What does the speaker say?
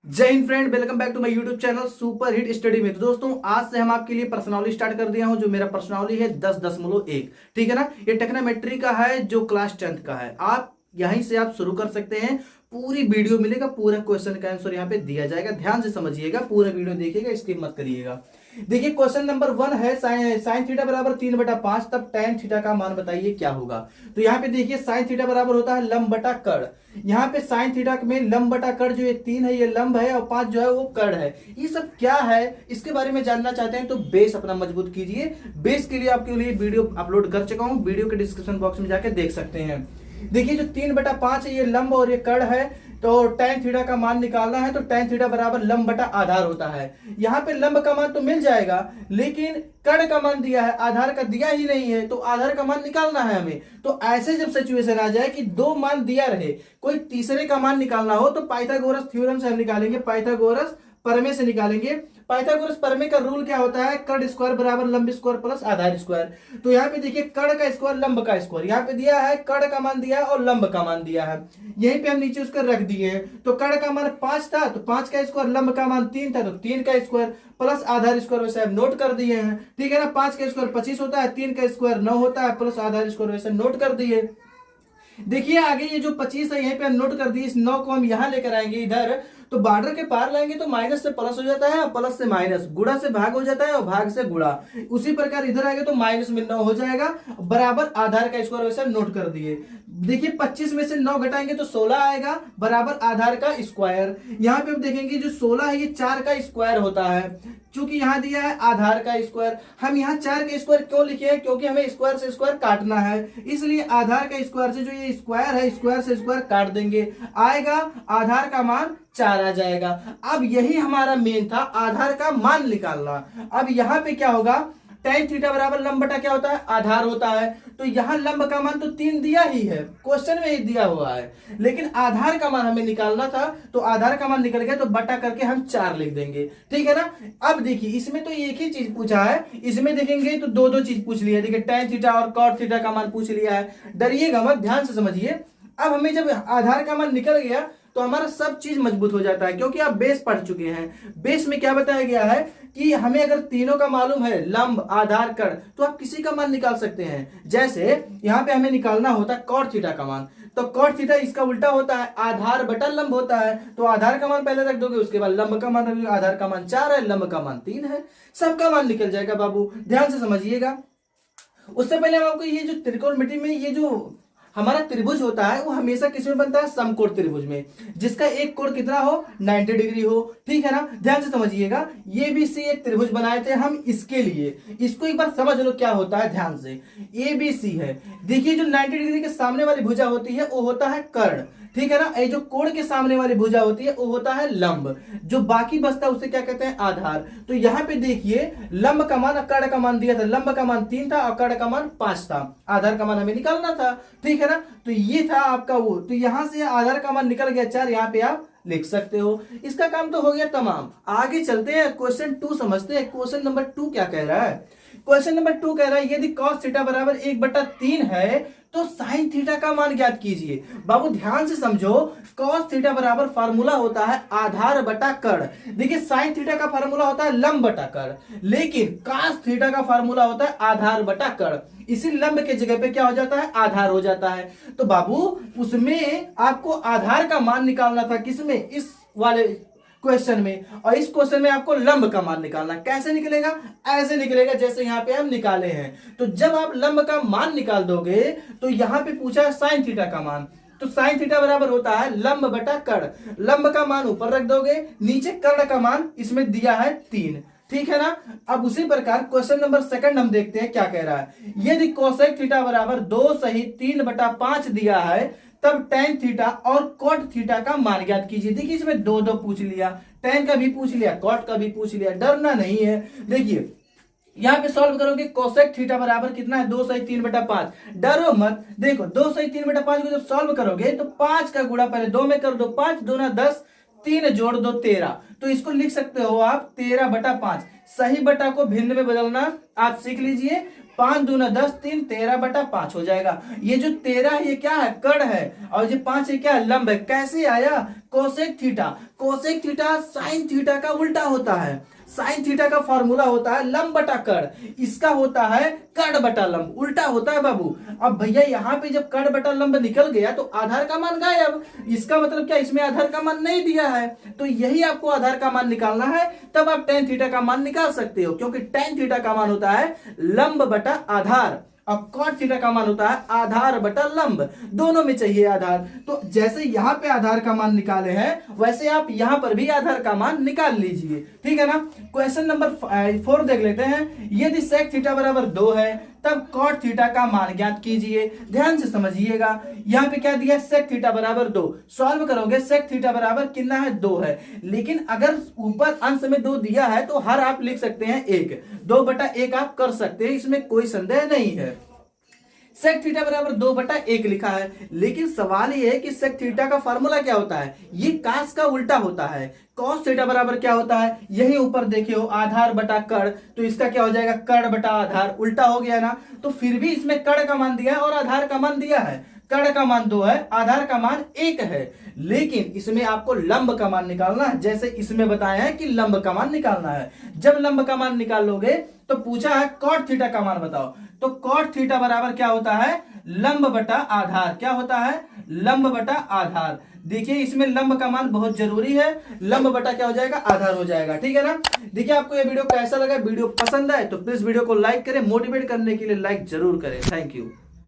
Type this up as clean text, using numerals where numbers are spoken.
जय हिंद friend, welcome back to my YouTube channel super hit study में। तो दोस्तों, आज से हम आपके लिए पर्सनॉलिटी स्टार्ट कर दिया हूं। जो मेरा पर्सनॉलिटी है 10.1, ठीक है ना। ये टेक्नोमेट्री का है, जो क्लास 10th का है। आप यहीं से आप शुरू कर सकते हैं। पूरी वीडियो मिलेगा, पूरा क्वेश्चन का आंसर यहाँ पे दिया जाएगा। ध्यान से समझिएगा, पूरा वीडियो देखिएगा, स्किप मत करिएगा। देखिए, क्वेश्चन नंबर 1 है साइन थीटा बराबर 3/5, तब tan थीटा का मान बताइए क्या होगा। तो यहाँ पे देखिए, साइन थीटा बराबर होता है लंब बटा कर्ण। यहाँ पे साइन थीटा में लंब बटा कर्ण, जो ये 3 है ये लंब है और 5 जो है वो कर्ण है। ये सब क्या है, इसके बारे में जानना चाहते हैं तो बेस अपना मजबूत कीजिए। बेस के लिए आपके लिए वीडियो अपलोड कर चुका हूँ, वीडियो के डिस्क्रिप्शन बॉक्स में जाकर देख सकते हैं। देखिए, जो 3/5 है ये लंब और ये कर्ण है। तो tan थीटा का मान निकालना है तो tan थीटा बराबर लंब बटा आधार होता है। यहाँ पे लंब का मान तो मिल जाएगा, लेकिन कर्ण का मान दिया है, आधार का दिया ही नहीं है, तो आधार का मान निकालना है हमें। तो ऐसे जब सिचुएशन आ जाए कि दो मान दिया रहे, कोई तीसरे का मान निकालना हो, तो पाइथागोरस थ्योरम से हम निकालेंगे, पाइथागोरस प्रमेय से निकालेंगे। पाइथागोरस प्रमेय का रूल क्या होता है, कर्ण स्क्वायर बराबर लंब स्क्वायर प्लस आधार स्क्वायर। तो यहाँ पे देखिए, कर्ण का स्क्वायर लंब का स्क्वायर, यहाँ पे दिया है, कर्ण का मान दिया है और लंब का मान दिया है। यहीं पे हम नीचे उसका रख दिए हैं। तो कर्ण का मान 5 था, तो 5 का स्क्वायर, लंब का मान 3 था, तो 3 का स्क्वायर प्लस आधार स्क्वायर, वैसे हम नोट कर दिए हैं, ठीक है ना। 5 का स्क्वायर 25 होता है, 3 का स्क्वायर 9 होता है, प्लस आधार स्क्वायर, वैसे नोट कर दिए। देखिए आगे, ये जो 25 है यहीं पे हम नोट कर दिए। इस 9 को हम यहां लेकर आएंगे इधर, तो बॉर्डर के पार लाएंगे तो माइनस से प्लस हो जाता है और प्लस से माइनस, गुणा से भाग हो जाता है और भाग से गुणा। उसी प्रकार इधर आएंगे तो माइनस में 9 हो जाएगा, बराबर आधार का स्क्वायर, वैसे नोट कर दिए। देखिए, 25 में से 9 घटाएंगे तो 16 आएगा, बराबर आधार का स्क्वायर। यहाँ पे हम देखेंगे जो 16 है ये 4 का स्क्वायर होता है। चूंकि यहाँ दिया है आधार का स्क्वायर, हम यहाँ 4 का स्क्वायर क्यों लिखे हैं, क्योंकि हमें स्क्वायर से स्क्वायर काटना है, इसलिए आधार का स्क्वायर से जो ये स्क्वायर है, स्क्वायर से स्क्वायर काट देंगे, आएगा आधार का मान 4 आ जाएगा। अब यही हमारा मेन था, आधार का मान निकालना। अब यहाँ पे क्या होगा, tan थीटा बराबर लंब बटा क्या होता है, आधार होता है। तो यहाँ लंब का मान तो 3 दिया ही है, क्वेश्चन में ही दिया हुआ है, लेकिन आधार का मान हमें निकालना था, तो आधार का मान निकल गया, तो बटा करके हम 4 लिख देंगे, ठीक है ना। अब देखिए, इसमें तो एक ही चीज पूछा है, इसमें देखेंगे तो दो चीज पूछ लिया। देखिए, tan थीटा और cot थीटा का मान पूछ लिया है। डरिएगा मत, ध्यान से समझिए। अब हमें जब आधार का मान निकल गया तो हमारा सब चीज मजबूत हो जाता है, क्योंकि आप बेस पढ़ चुके हैं। बेस में क्या बताया गया है कि हमें अगर तीनों का मालूम है, लंब आधार कर्ण, तो आप किसी का मान निकाल सकते हैं। जैसे यहाँ पे हमें निकालना होता है cot थीटा का मान, तो cot थीटा इसका उल्टा होता है, आधार बटा लंब होता है। तो आधार का मान पहले रख दोगे, उसके बाद लंब का मान, आधार का मान 4 है, लंब का मान 3 है, सबका मान निकल जाएगा बाबू, ध्यान से समझिएगा। उससे पहले हम आपको ये जो त्रिकोणमिति में ये जो हमारा त्रिभुज होता है, वो हमेशा किस में बनता है, समकोण त्रिभुज में, जिसका एक कोण कितना हो, 90 डिग्री हो, ठीक है ना। ध्यान से समझिएगा, ये भी सी एक त्रिभुज बनाए थे हम इसके लिए, इसको एक बार समझ लो क्या होता है ध्यान से। ए बी सी है, देखिए जो 90 डिग्री के सामने वाली भुजा होती है वो होता है कर्ण, ठीक है ना। ये जो कोण के सामने वाली भुजा होती है वो होता है लंब, जो बाकी बचता है उसे क्या कहते हैं, आधार। तो यहाँ पे देखिए, लंब का मान और कर्ण का मान दिया था, लंब का मान 3 था और कर्ण का मान 5 था, आधार का मान हमें निकालना था, ठीक है ना। तो ये था आपका वो, तो यहां से आधार का मान निकल गया 4, यहाँ पे आप लिख सकते हो। इसका काम तो हो गया तमाम। आगे चलते हैं, क्वेश्चन 2 समझते हैं। क्वेश्चन नंबर 2 क्या कह रहा है, क्वेश्चन नंबर 2 कह रहा है, यदि cos थीटा बराबर 1/3 है तो साइन थीटा का मान ज्ञात कीजिए। बाबू ध्यान से समझो, cos थीटा बराबर फार्मूला होता है आधार बटा कर्ण। देखिए, साइन थीटा का फार्मूला होता है लंब बटा कर्ण, लेकिन cos थीटा का फार्मूला होता है आधार बटा कर्ण। इसी लंब के जगह पे क्या हो जाता है, आधार हो जाता है। तो बाबू उसमें आपको आधार का मान निकालना था, किसमें, इस वाले क्वेश्चन में, और इस क्वेश्चन में आपको लंब का मान निकालना। कैसे निकलेगा, ऐसे निकलेगा जैसे यहाँ पे हम निकाले हैं। तो जब आप लंब का मान निकाल दोगे तो यहाँ पे पूछा है साइन थीटा का मान, तो साइन थीटा बराबर होता है लंब बटा कर्ण। लंब का मान ऊपर रख दोगे, नीचे कर्ण का मान इसमें दिया है 3, ठीक है ना। अब उसी प्रकार क्वेश्चन नंबर 2 हम देखते हैं क्या कह रहा है। यदि कोसेक थीटा बराबर 2 सहित 3/5 दिया है, तब tan थीटा और cot थीटा का मान ज्ञात कीजिए। देखिए, इसमें दो पूछ लिया, tan का भी पूछ लिया, cot का भी पूछ लिया, डरना नहीं है। देखिए, यहाँ पे सॉल्व करोगे, कोसेक थीटा बराबर कितना है, 2 सहित 3/5, डरो मत। देखो, 2 सहित 3/5 को जब सॉल्व करोगे तो 5 का गुणा पहले 2 में कर दो, 5 दूना 10, 3 जोड़ दो 13, तो इसको लिख सकते हो आप 13/5। सही बटा को भिन्न में बदलना आप सीख लीजिए। 5 दूना 10, 3 13/5 हो जाएगा। ये जो 13 ये क्या है, कड़ है, और ये 5 ये क्या है, लंब है। कैसे आया, cosec theta. Cosec theta sine theta का उल्टा होता है। साइन थीटा का फॉर्मूला होता है लंब बटा कड़, इसका होता है कड़ बटा लंब, उल्टा होता है बाबू। अब भैया यहाँ पे जब कड़ बटा लंब निकल गया तो आधार का मान गायब। इसका मतलब क्या, इसमें आधार का मान नहीं दिया है, तो यही आपको आधार का मान निकालना है। तब आप tan थीटा का मान निकाल सकते हो, क्योंकि tan थीटा का मान होता है लंब बटा आधार, और cot थीटा का मान होता है आधार बटा लंब। दोनों में चाहिए आधार। तो जैसे यहाँ पे आधार का मान निकाले हैं, वैसे आप यहाँ पर भी आधार का मान निकाल लीजिए, ठीक है ना। क्वेश्चन नंबर 4 देख लेते हैं। यदि sec थीटा बराबर 2 है तब cot थीटा का मान ज्ञात कीजिए। ध्यान से समझिएगा, यहाँ पे क्या दिया, sec थीटा बराबर 2। सॉल्व करोगे sec थीटा बराबर कितना है, 2 है। लेकिन अगर ऊपर अंश में 2 दिया है तो हर आप लिख सकते हैं 1, 2/1 आप कर सकते हैं, इसमें कोई संदेह नहीं है। sec थीटा बराबर 2/1 लिखा है, लेकिन सवाल ये है कि sec थीटा का फार्मूला क्या होता है, ये कास का उल्टा होता है। cos थीटा बराबर क्या होता है, यही ऊपर देखे हो, आधार बटा कड़, तो इसका क्या हो जाएगा, कड़ बटा आधार, उल्टा हो गया ना। तो फिर भी इसमें कड़ का मान दिया है और आधार का मान दिया है। कड़ का मान 2 है, आधार का मान 1 है, लेकिन इसमें आपको लंब का मान निकालना है। जैसे इसमें बताया है कि लंब का मान निकालना है। जब लंब का मान निकालोगे तो पूछा है cot थीटा का मान बताओ, तो cot थीटा बराबर क्या होता है, लंब बटा आधार। क्या होता है, लंब बटा आधार। देखिए इसमें लंब का मान बहुत जरूरी है, लंब बटा क्या हो जाएगा, आधार हो जाएगा, ठीक है ना। देखिए आपको ये वीडियो कैसा लगा, वीडियो पसंद आए तो प्लीज वीडियो को लाइक करें, मोटिवेट करने के लिए लाइक जरूर करें। Thank you.